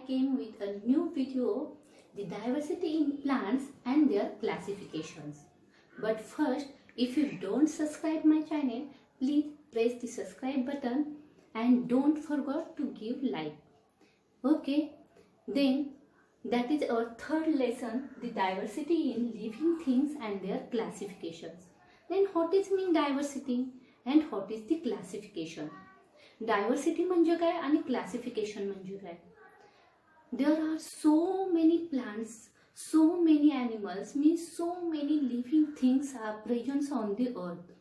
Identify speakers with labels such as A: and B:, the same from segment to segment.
A: came with a new video, the diversity in plants and their classifications. But first, if you don't subscribe my channel, please press the subscribe button and don't forget to give like. Okay, then that is our third lesson, the diversity in living things and their classifications. Then what is mean diversity and what is the classification? Diversity म्हणजे काय आणि classification म्हणजे काय? There are so many plants, so many animals, means so many living things are present on the earth,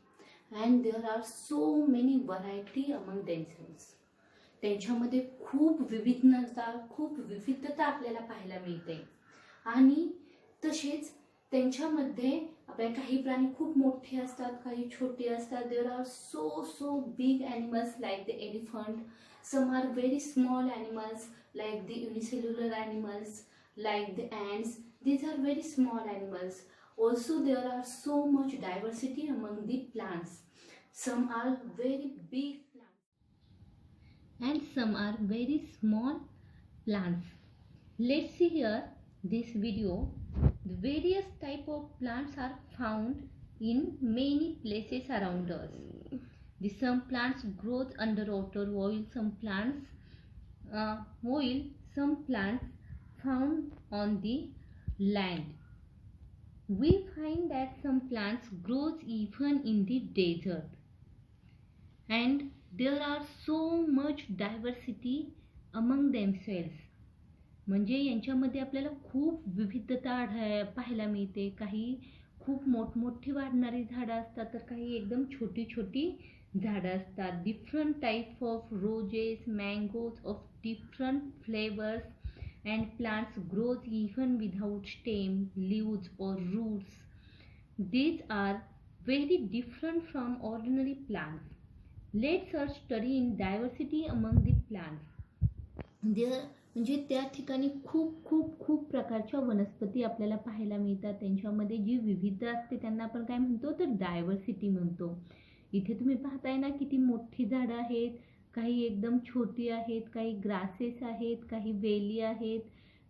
A: and there are so many variety among themselves. त्यांच्यामध्ये खूप विविधता आपल्याला पाहायला मिळते. आणि तसेच त्यांच्यामध्ये आपल्या काही प्राणी खूप मोठे असतात, काही छोटे असतात. There are so big animals like the elephant. Some are very small animals like the unicellular animals, like the ants. These are very small animals. Also there are so much diversity among the plants. Some are very big plants and some are very small plants. Let's see here this video. The various type of plants are found in many places around us. Some plants grow underwater, while some plants found on the land. We find that some plants grow even in the desert, and there are so much diversity among themselves. म्हणजे यांच्यामध्ये आपल्याला खूप विविधता पाहायला मिळते. काही खूप मोठमोठी वाढणारी झाडं असतात, तर काही एकदम छोटी छोटी झाडं असतात. Different type of roses, mangoes of different flavours and plants grows even without stem, leaves और roots. These are very different from ordinary plants. Let's us study in diversity among the plants. म्हणजे त्या ठिकाणी खूप प्रकारच्या वनस्पती आपल्याला पाहायला मिळतात. त्यांच्यामध्ये जी विविधता असते त्यांना आपण काय म्हणतो, तर डायव्हर्सिटी म्हणतो. इथे तुम्ही पाहताय ना किती मोठी झाडं आहेत, काही एकदम छोटी आहेत, काही ग्रासेस आहेत, काही वेली आहेत,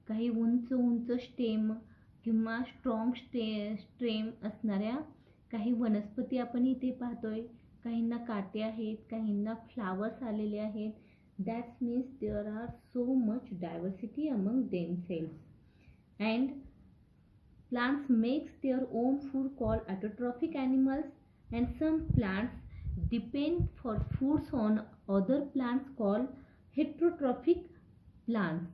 A: काही उंच स्टेम किंवा स्ट्रॉंग स्टेम असणाऱ्या काही वनस्पती आपण इथे पाहतोय. काहींना काटे आहेत, काहींना फ्लावर्स आलेले आहेत. That means there are so much diversity among themselves. And plants makes their own food called autotrophic animals, and some plants depend for foods on other plants called heterotrophic plants.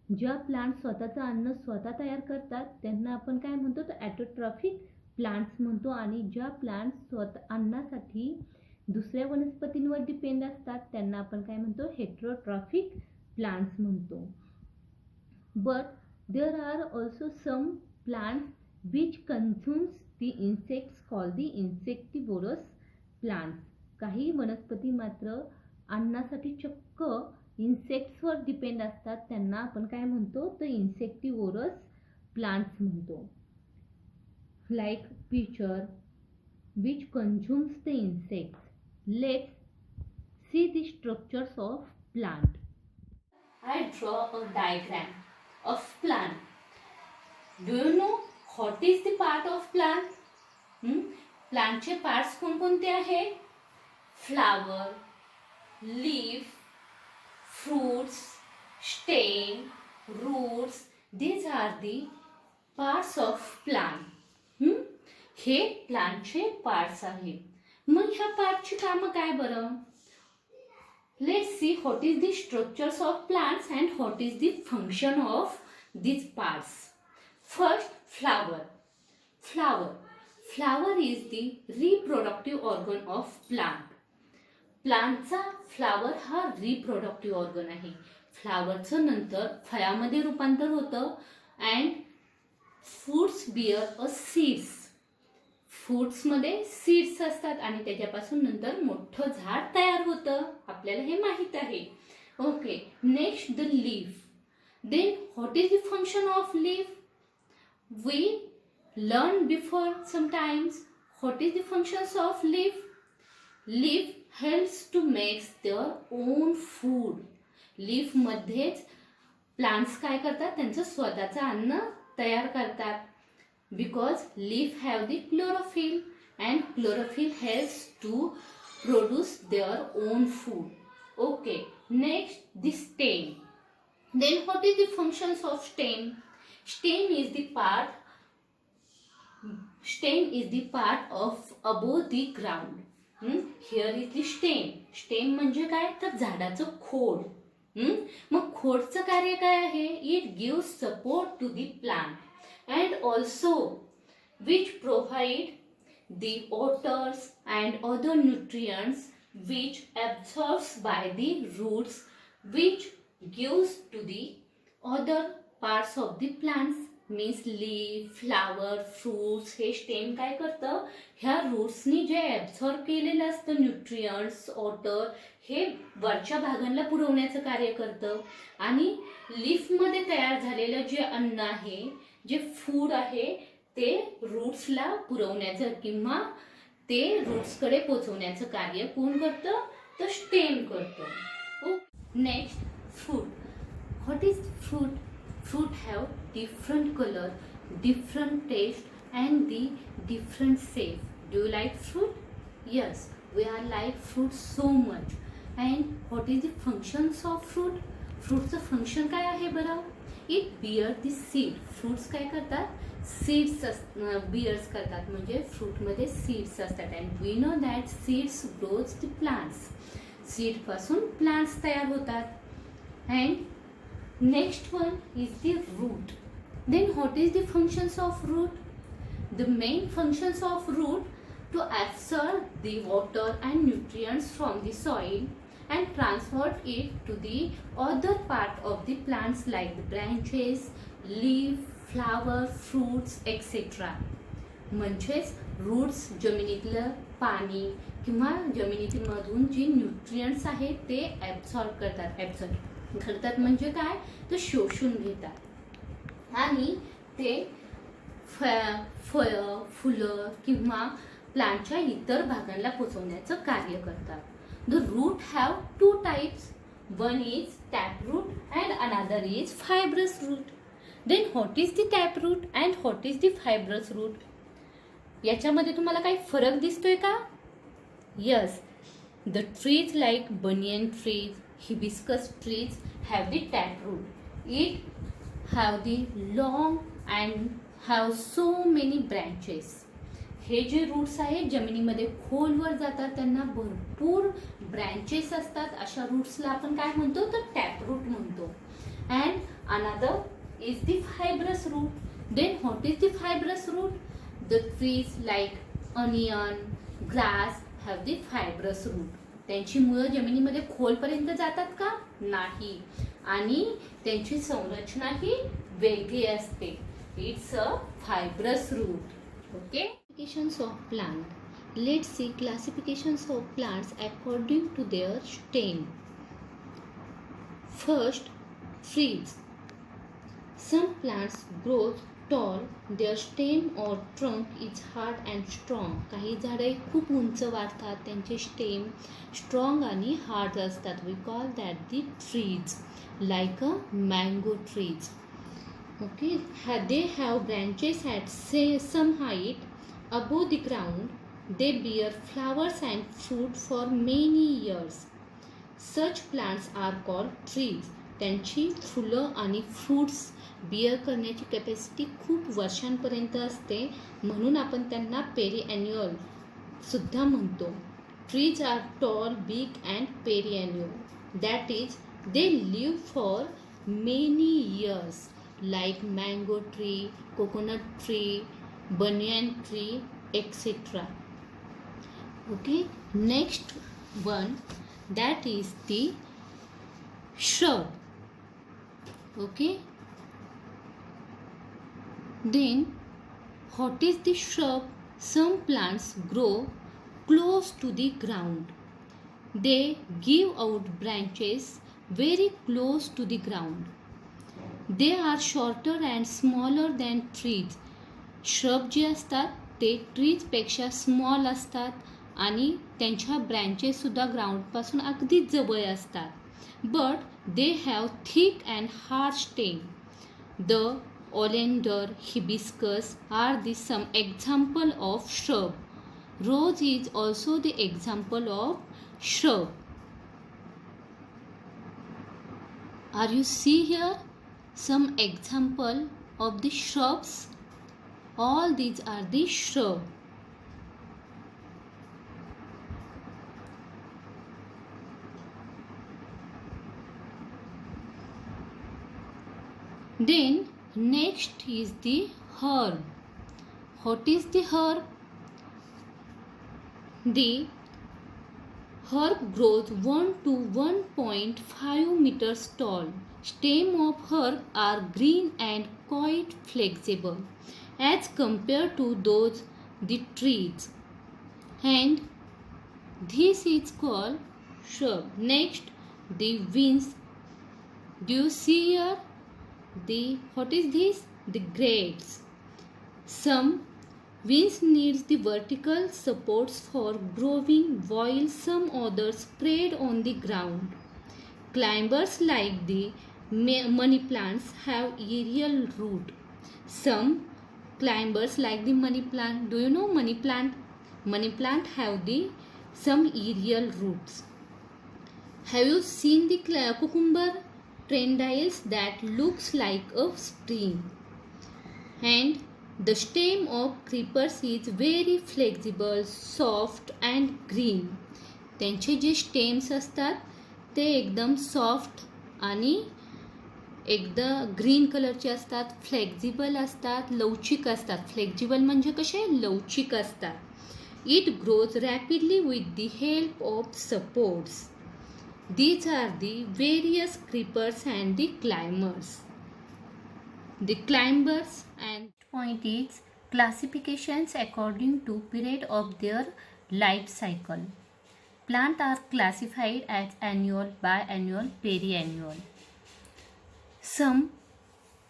A: ज्या plants स्वतःचं अन्न स्वतः तयार करतात त्यांना आपण काय म्हणतो, तर ऑटोट्रॉफिक प्लांट्स म्हणतो. आणि ज्या प्लांट्स स्वतः अन्नासाठी दुसऱ्या वनस्पतींवर डिपेंड असतात त्यांना आपण काय म्हणतो, हेटरोट्रॉफिक प्लांट्स म्हणतो. But there are also some plants which consumes the insects call the insectivorous plants. काही वनस्पती मात्र अन्नासाठी चक्क इन्सेक्ट्सवर डिपेंड असतात, त्यांना आपण काय म्हणतो, तर इन्सेक्टिव्होरस प्लांट्स म्हणतो. Like pitcher which consumes the insects. Let's see the structures of plant. I draw a diagram of plant. Do you know what is the part of plant? Plant चे parts कोणकोणते आहेत? Flower, leaf, fruits, stem, roots. These are the parts of plant. हे प्लांटचे parts आहेत. मग ह्या पार्टची कामं काय बरं? Let's see what is the structures of plants and what is the function of this parts. First flower. Flower is the reproductive organ of plant. प्लांटचा flower हा रिप्रोडक्टिव्ह ऑर्गन आहे. फ्लावरचं नंतर फळामध्ये रूपांतर होतं and fruits bear a seeds. फ्रूट्समध्ये seeds असतात आणि त्याच्यापासून नंतर मोठं झाड तयार होतं. आपल्याला हे माहीत आहे. Okay, next the leaf. Then what is the function of leaf? We learn before sometimes. What is the functions of leaf? Leaf helps to makes their own food. लीफमध्येच प्लांट्स काय करतात, त्यांचं स्वतःचं अन्न तयार करतात. Because leaf have the chlorophyll and chlorophyll helps to produce their own food. Okay, next the stem. Then what is the functions of stem? Stem is the part of above the ground. Here is the stem. Stem म्हणजे काय, तर झाडाचं खोड. मग खोडचं कार्य काय आहे? It gives support to the plant and also which provide the waters and other nutrients which absorbs by the roots, which gives to the other parts of the plants, means leaf, flower, fruits. हे stem काय करतं, ह्या रूट्सनी जे absorb केलेलं असतं nutrients, water, हे वरच्या भागांना पुरवण्याचं कार्य करतं. आणि लीफमध्ये तयार झालेलं जे अन्न आहे, जे फूड आहे, ते रूट्सला पुरवण्याचं किंवा ते रूट्सकडे पोचवण्याचं कार्य कोण करतं, तर स्टेम करतं. Next, fruit. What is fruit? Fruit have different color, different taste and the different shape. Do you like fruit? Yes, we are like fruit so much. And what is the functions of fruit? Fruitचं function काय आहे बरं? It bear the seed. Fruits काय करतात? Seeds bears करतात, म्हणजे फ्रूटमध्ये seeds असतात. And we know that seeds grows the plants. Seed पासून प्लांट्स तयार होतात. And next one is the root. Then what is the functions of root? The main functions of root to absorb the water and nutrients from the soil and transport it to the other part of the plants like the branches, leaf, flower, fruits, etc. म्हणजेच roots जमिनीतलं पाणी किंवा जमिनीमधून जे nutrients आहेत ते absorb करतात म्हणजे काय, तर शोषून घेतात आणि ते फळं, फुलं किंवा प्लांटच्या इतर भागांना पोचवण्याचं कार्य करतात. The root have two types. One is tap root and another is fibrous root. Then what is the tap root and what is the fibrous root? याच्यामध्ये तुम्हाला काही फरक दिसतोय का? Yes, the trees like banyan trees, hibiscus trees have the taproot. It have the long and have so many branches. हे जे roots आहेत जमिनीमध्ये खोलवर जातात, त्यांना भरपूर ब्रँचेस असतात. अशा रूट्सला आपण काय म्हणतो, तर टॅपरूट म्हणतो. And another is the fibrous root. Then what is the fibrous root? The trees like onion, grass have the fibrous root. त्यांची मुळं जमिनीमध्ये खोलपर्यंत जातात का? नाही. आणि त्यांची संरचना ही वेगळी असते. It's a fibrous root. Okay. Classifications of plant. Let's see classifications of plants according to their stem. First, trees. Some plants grow tall, their stem or trunk is hard and strong. काही झाडे खूप उंच वाढतात, त्यांचे stem strong आणि hard असतात. We call that the trees, like a mango trees. Okay. They have branches at some height above the ground. They bear flowers and fruit for many years. Such plants are called trees. त्यांची फुलं आणि fruits beer करण्याची capacity खूप वर्षांपर्यंत असते, म्हणून आपण त्यांना पेरिॲन्युअल सुद्धा म्हणतो. Trees are tall, big and perennial. That is they live for many years, like mango tree, coconut tree, banyan tree, etcetera. Okay. Next one, that is the shrub. Okay. Then what is the shrub? Some plants grow close to the ground. They give out branches very close to the ground. They are shorter and smaller than trees. Shrub जे असतात ते ट्रीजपेक्षा small असतात आणि त्यांच्या branches सुद्धा ग्राउंडपासून अगदीच जवळ असतात. but they have thick and hard stem. The oleander, hibiscus are the some example of shrub. Rose is also the example of shrub. Are you see here some example of the shrubs? All these are the shrub. Then next is the herb. What is the herb? The herb grows 1 to 1.5 meters tall. Stem of herb are green and quite flexible as compared to those the trees, and this is called shrub. Next, the vines. Do you see here? What is this? The grades. Some vines needs the vertical supports for growing, while some others spread on the ground. Climbers like the money plants have aerial root. Some climbers like the money plant. Do you know money plant? Money plant have the some aerial roots. Have you seen the cucumber trendiles that looks like a spring? And the stem of creepers is very flexible, soft and green. त्यांचे जे stems असतात ते एकदम soft आणि एकदम green कलरचे असतात, flexible असतात, लवचिक असतात. फ्लेक्झिबल म्हणजे कसे? लवचिक असतात. It grows rapidly with the help of supports. These are the various creepers and the climbers. The climbers and point is classifications according to period of their life cycle. Plants are classified as annual, biannual, periannual. Some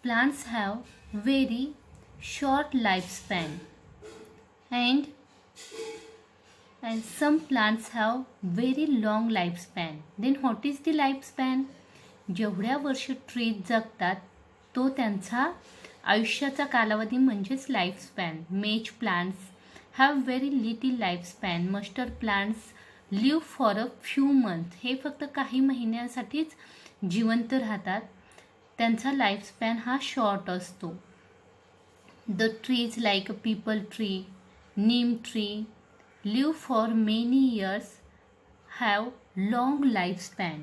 A: plants have very short lifespan and some plants have very long lifespan. Then what is the lifespan? जेवढ्या वर्ष trees जगतात तो त्यांचा आयुष्याचा कालावधी म्हणजेच lifespan. Maize plants have very little lifespan. Mustard plants live for a few month. हे फक्त काही महिन्यांसाठीच जिवंत राहतात. त्यांचा लाईफस्पॅन हा शॉर्ट असतो. The trees like a people tree, Neem tree live for many years, have long lifespan.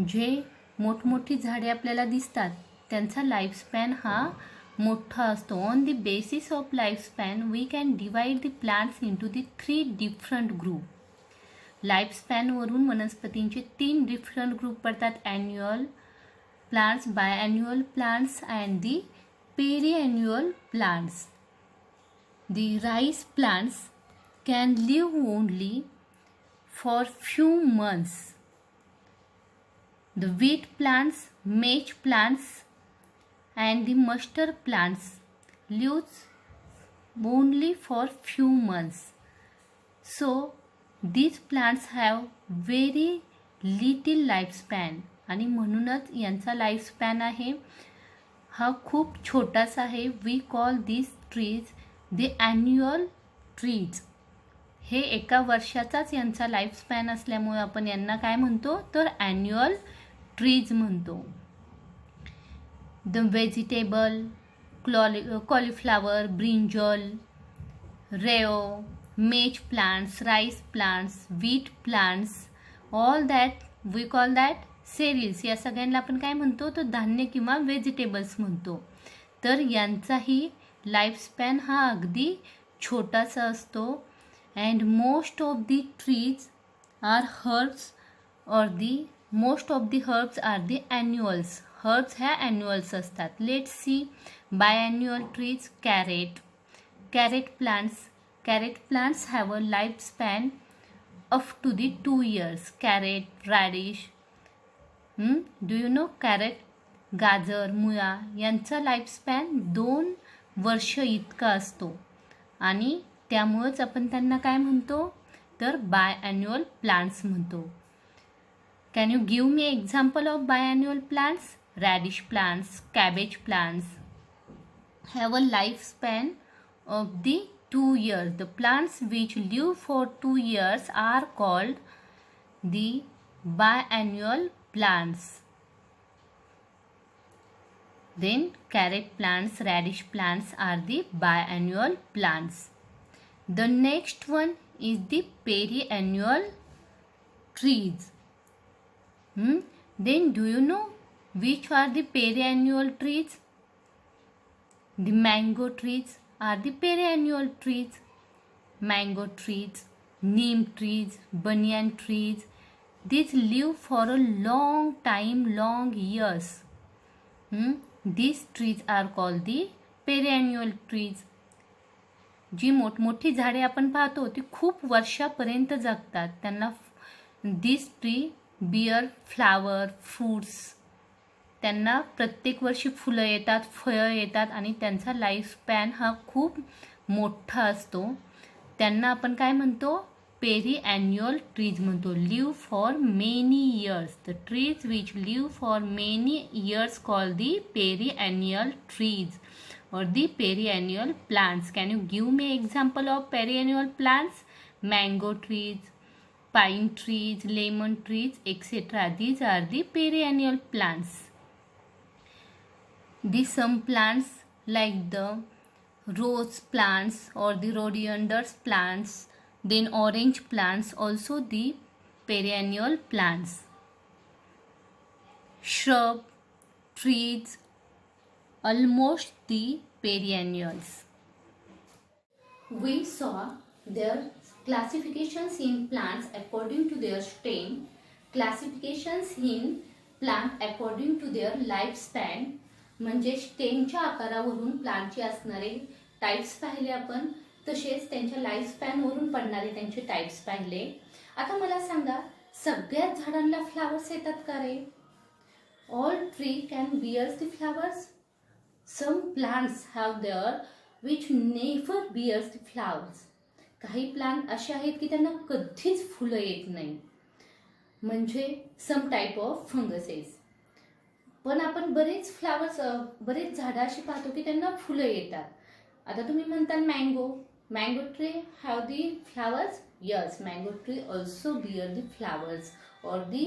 A: जे मोठमोठी झाडे आपल्याला दिसतात त्यांचा लाईफस्पॅन हा मोठा असतो. On the basis of lifespan we can divide the plants into the 3 different group. लाईफस्पॅनवरून वनस्पतींचे 3 डिफरंट ग्रुप पडतात. Annual plants, biannual plants and the perennial plants. The rice plants can live only for few months. The wheat plants, maize plants and the mustard plants live only for few months. So these plants have very little lifespan आणि म्हणूनच यांचा लाईफस्पॅन आहे हा खूप छोटासा आहे. We call this trees the annual trees. हे एका वर्षाचाच यांचा लाईफस्पॅन असल्यामुळे आपण यांना काय म्हणतो तर ॲन्युअल ट्रीज म्हणतो. द व्हेजिटेबल, कॉलीफ्लावर, ब्रिंजॉल, रेओ, maize plants, rice plants, wheat plants, all that we call that cereals. या सगळ्यांना आपण काय म्हणतो तर धान्य किंवा व्हेजिटेबल्स म्हणतो. तर यांचाही लाईफस्पॅन हा अगदी छोटासा असतो. And most of the trees are herbs और most of the herbs are the annuals. Herbs ह्या ॲन्युअल्स असतात. Let's see biannual trees. Carrot plants have a lifespan up to the 2 years. Carrot, radish, do you know carrot, गाजर, मुळा यांचा लाईफस्पॅन 2 वर्ष इतका असतो आणि त्यामुळेच आपण त्यांना काय म्हणतो तर बायॲन्युअल प्लांट्स म्हणतो. Can you give me example of biannual plants? Radish plants, cabbage plants have a lifespan of the 2 years. The plants which live for 2 years are called the biannual plants. Then carrot plants, radish plants are the biannual plants. The next one is the perennial trees. Then do you know which are the perennial trees? The mango trees are the perennial trees. Mango trees, neem trees, banyan trees, these live for a long time, long years. These trees are called the perennial trees. जी मोठमोठी झाडे आपण पाहतो ती खूप वर्षापर्यंत जगतात. त्यांना दिस tree beer flower fruits, त्यांना प्रत्येक वर्षी फुलं येतात, फळं येतात आणि त्यांचा लाईफ स्पॅन हा खूप मोठा असतो. त्यांना आपण काय म्हणतो? पेरीॲन्युअल ट्रीज म्हणतो. Live for many years. The trees which live for many years call the perennial trees or the perennial plants. Can you give me example of perennial plants? Mango trees, pine trees, lemon trees, etc. These are the perennial plants. These some plants like the rose plants or the rhododendron plants, then orange plants, also the perennial plants. Shrub, trees, almost the perennials. We saw their classifications in plants according to their stem, classifications in plant according to their lifespan. म्हणजे स्टेमच्या आकारावरून प्लांटचे असणारे types पाहिले आपण, तसेच त्यांच्या life स्पॅनवरून पडणारे त्यांचे types पाहिले. आता मला सांगा, सगळ्याच झाडांना फ्लावर्स येतात का रे? All tree can bears the flowers. Some plants have there which never bears the flowers. काही प्लांट असे आहेत की त्यांना कधीच फुलं येत नाही, म्हणजे some type of funguses. पण आपण बरेच फ्लावर्स, बरेच झाडं अशी पाहतो की त्यांना फुलं येतात. आता तुम्ही म्हणताल mango tree have the flowers. Yes, mango tree also bear the flowers. और the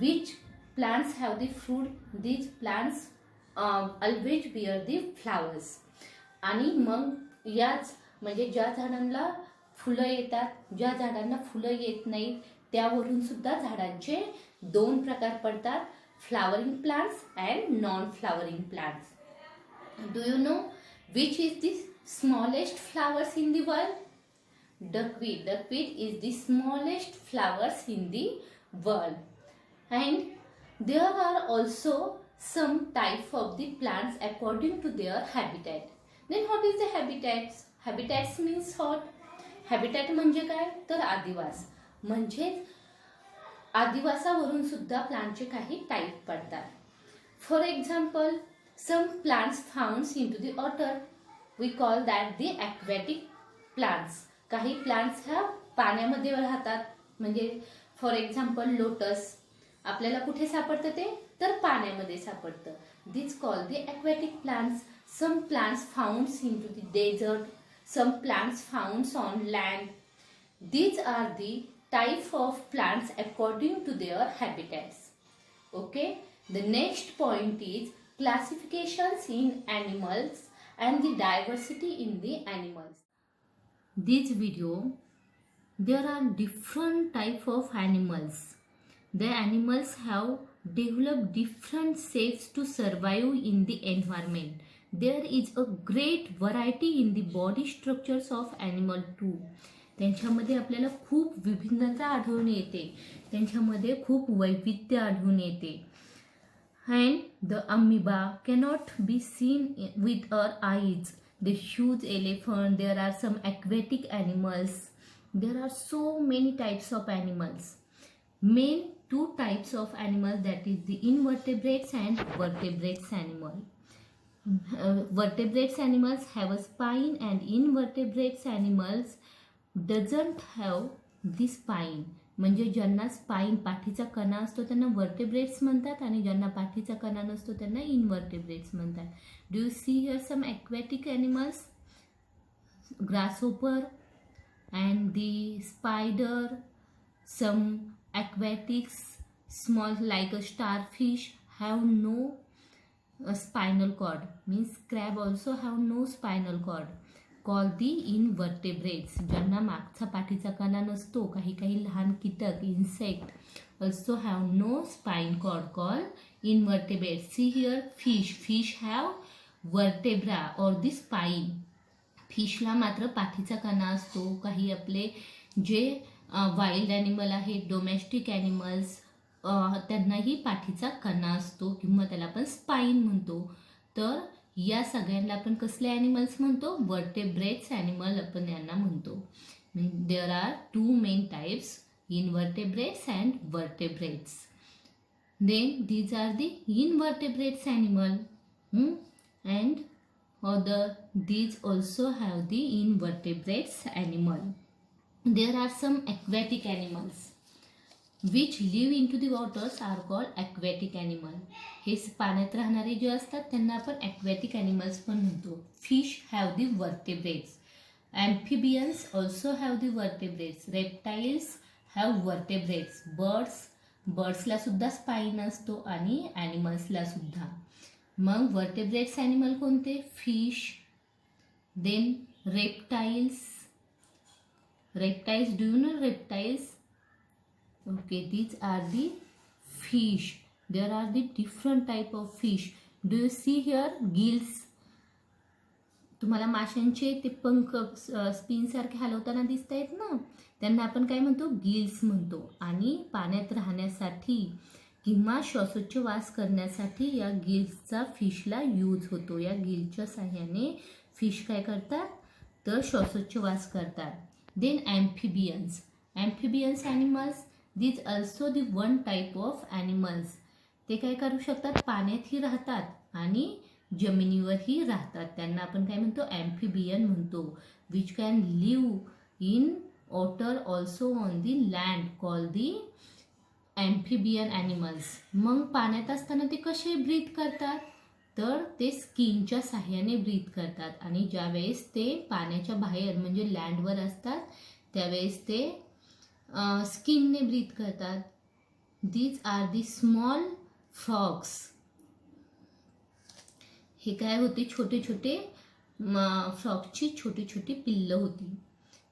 A: which plants have the fruit, these plants always bear the flowers. आणि मग याच म्हणजे ज्या झाडांना फुलं येतात, ज्या झाडांना फुलं येत नाहीत, त्यावरून सुद्धा झाडांचे दोन प्रकार पडतात, flowering plants and non flowering plants. Do you know which is the smallest flowers in the world? Duckweed. Duckweed is the smallest flowers in the world. And there are also some type of the plants according to their habitat. Then what is the habitats? Habitats means what? Habitat म्हणजे काय? तर आदिवास. म्हणजेच आदिवासावरून सुद्धा प्लांटचे काही type पडतात. For example, some plants found into the water, we call that the aquatic plants. काही plants ह्या पाण्यामध्ये राहतात, म्हणजे फॉर एक्झाम्पल लोटस आपल्याला कुठे सापडतं? ते तर पाण्यामध्ये सापडतं. This call the aquatic plants. Some plants found into the desert, some plants found on land. These are the type of plants according to their habitats. Okay, the next point is classifications in animals and the diversity in the animals. This video, there are different type of animals. The animals have developed different shapes to survive in the environment. There is a great variety in the body structures of animal too. त्यांच्यामध्ये आपल्याला खूप विभिन्नता आढळून येते, त्यांच्यामध्ये खूप वैविध्य आढळून येते. And the amoeba cannot be seen with our eyes. The huge elephant, there are some aquatic animals. There are so many types of animals. Main two types of animals, that is the invertebrates and vertebrates animal. Vertebrates animals have a spine and invertebrates animals doesn't have the spine, म्हणजे ज्यांना spine पाठीचा कणा असतो त्यांना vertebrates म्हणतात आणि ज्यांना पाठीचा कणा नसतो त्यांना इनवर्टेब्रेट्स म्हणतात. Do you see here some aquatic animals? grasshopper and the spider, some aquatics small like a starfish have no spinal cord, means crab also have no spinal cord, called the invertebrates. ज्यांना मागचा पाठीचा कणा नसतो, काही काही लहान कीटक insect also have no spine cord, called invertebrates. See here, fish have vertebra or the spine. फिशला मात्र पाठीचा कणा असतो. काही आपले जे वाईल्ड ॲनिमल आहेत, डोमेस्टिक ॲनिमल्स, त्यांनाही पाठीचा कणा असतो किंवा त्याला आपण स्पाईन म्हणतो. तर या सगळ्यांना आपण कसले ॲनिमल्स म्हणतो? वर्टेब्रेट्स ॲनिमल आपण यांना म्हणतो. There are 2 main types, invertebrates and vertebrates. Then these are the invertebrates animal, and these also have the invertebrates animal. There are some aquatic animals which live into the waters are called aquatic animal. हे पाण्यात राहणारे जे असतात त्यांना आपण aquatic animals पण म्हणतो. Fish have the vertebrates. Amphibians also have the vertebrates. Reptiles have vertebrates. birdsला सुद्धा स्पाईन असतो आणि ॲनिमल्सला सुद्धा. मग वर्टेब्रेट्स ॲनिमल कोणते? Fish, then reptiles. Do you know reptiles? Okay, these are the fish. There are the different type of fish. Do you see here gills? तुम्हाला माशांचे ते पंख स्पिनसारखे हलवताना दिसत आहेत ना, त्यांना आपण काय म्हणतो? गिल्स म्हणतो. आणि पाण्यात राहण्यासाठी किंवा श्वासोच्छवास करण्यासाठी या गिल्सचा फिशला यूज होतो. या गिल्सच्या साह्याने फिश काय करतात? तर श्वासोच्छवास करतात. Then amphibians. Amphibians animals, these also the one type of animals. ते काय करू शकतात? पाण्यातही राहतात आणि जमिनीवरही राहतात. त्यांना आपण काय म्हणतो? ॲम्फिबियन म्हणतो. Which can live in water also on the land, call the ॲम्फिबियन animals. मग पाण्यात असताना ते कसे ब्रीथ करतात? तर ते स्किनच्या साह्याने ब्रीथ करतात. आणि ज्यावेळेस ते पाण्याच्या बाहेर म्हणजे लँडवर असतात त्यावेळेस ते स्किनने ब्रीथ करतात. These are the small frogs. हे काय होते? छोटे छोटे फ्रॉगची छोटी छोटी पिल्लं होती.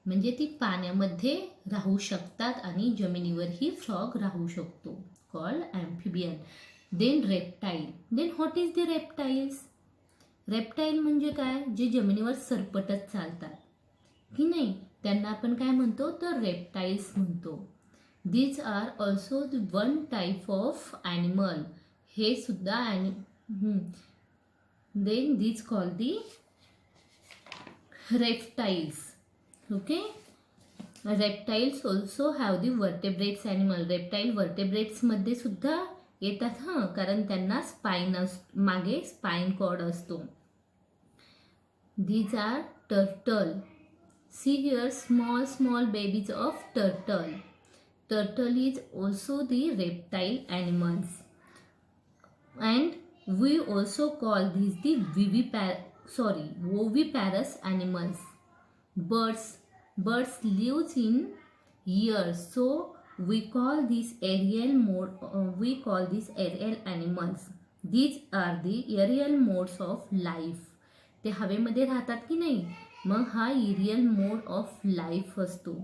A: म्हणजे ती पाण्यामध्ये राहू शकतात आणि जमिनीवरही फ्रॉग राहू शकतो. Called amphibian. Then reptile. Then what is the reptiles? Reptile म्हणजे काय? जे जमिनीवर सरपटत चालतात की नाही, त्यांना आपण काय म्हणतो? तर रेप्टाईल्स म्हणतो. These are also the one type of animal. हे सुद्धा then these call the reptiles. Okay, reptiles also have the vertebrates animal. Reptile वर्टेब्रेट्समध्ये सुद्धा येतात कारण त्यांना मागे स्पाईन कॉर्ड असतो. These are turtle. See here small babies of turtle. Turtle is also the reptile animals. And we also call these the oviparous animals. Birds lives in years, so we call these aerial animals. These are the aerial modes of life. ते हवेमध्ये राहतात की नाही, मग हा aerial mode of life असतो.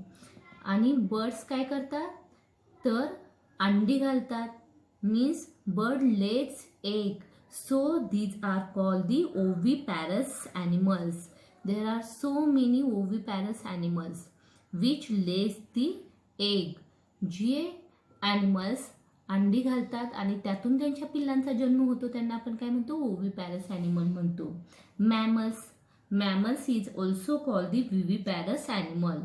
A: आणि birds काय करतात? तर अंडी घालतात. Means bird lays egg. So these are called the oviparous animals. There are so many oviparous animals which lays the egg. जे ॲनिमल्स अंडी घालतात आणि त्यातून त्यांच्या पिल्लांचा जन्म होतो त्यांना आपण काय म्हणतो? ओव्हिपॅरस ॲनिमल म्हणतो. Mammals is also called the viviparous animal.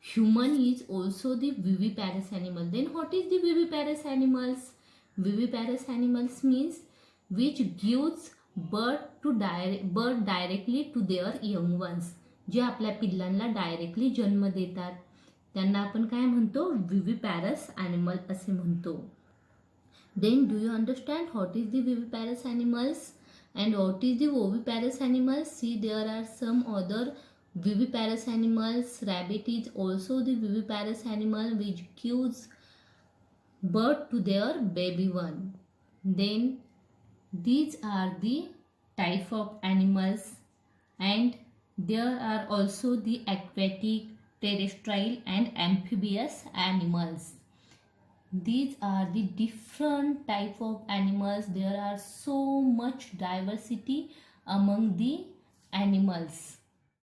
A: Human is also the viviparous animal. Then what is the viviparous animals? Viviparous animals means which gives birth directly to their young ones. जे आपल्या पिल्लांना directly जन्म देतात त्यांना आपण काय म्हणतो, विविपॅरस animal असे म्हणतो. Then do you understand what is the viviparous animals and what is the oviparous animals? See, there are some other viviparous animals. Rabbit is also the viviparous animal which gives birth to their baby one. Then these are the type of animals, and there are also the aquatic, terrestrial and amphibious animals. These are the different type of animals. There are so much diversity among the animals.